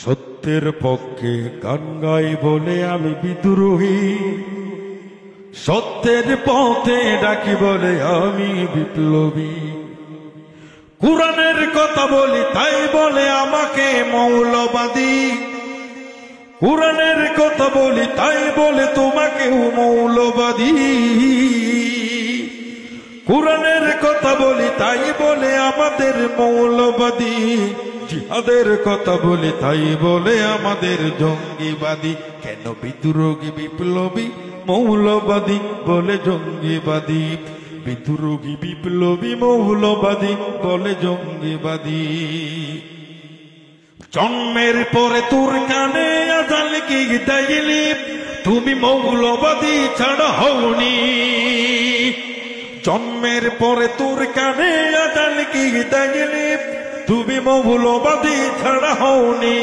সত্যের পক্ষে গান গাই বলে আমি বিদ্রোহী, সত্যের পথে ডাকি বলে আমি বিপ্লবী। কুরআনের কথা বলি তাই বলে আমাকে মৌলবাদী, কুরআনের কথা বলি তাই বলে তোমাকেও মৌলবাদী। কুরআনের কথা বলি তাই বলে আমাদের মৌলবাদী, জিহাদের কথা বলি তাই বলে আমাদের জঙ্গিবাদী। কেন বিদ্রোহী বিপ্লবী মৌলবাদী বলে জঙ্গিবাদী, বিদ্রোহী বিপ্লবী মৌলবাদী বলে জঙ্গিবাদী। জন্মের পরে তোর কানে আজান কি দিলি, তুমি মৌলবাদী ছাড়া হওনি। জন্মের পরে তোর কানে আজান কি দিলি, তুমি মৌলবাদী ছাড়া হওনি।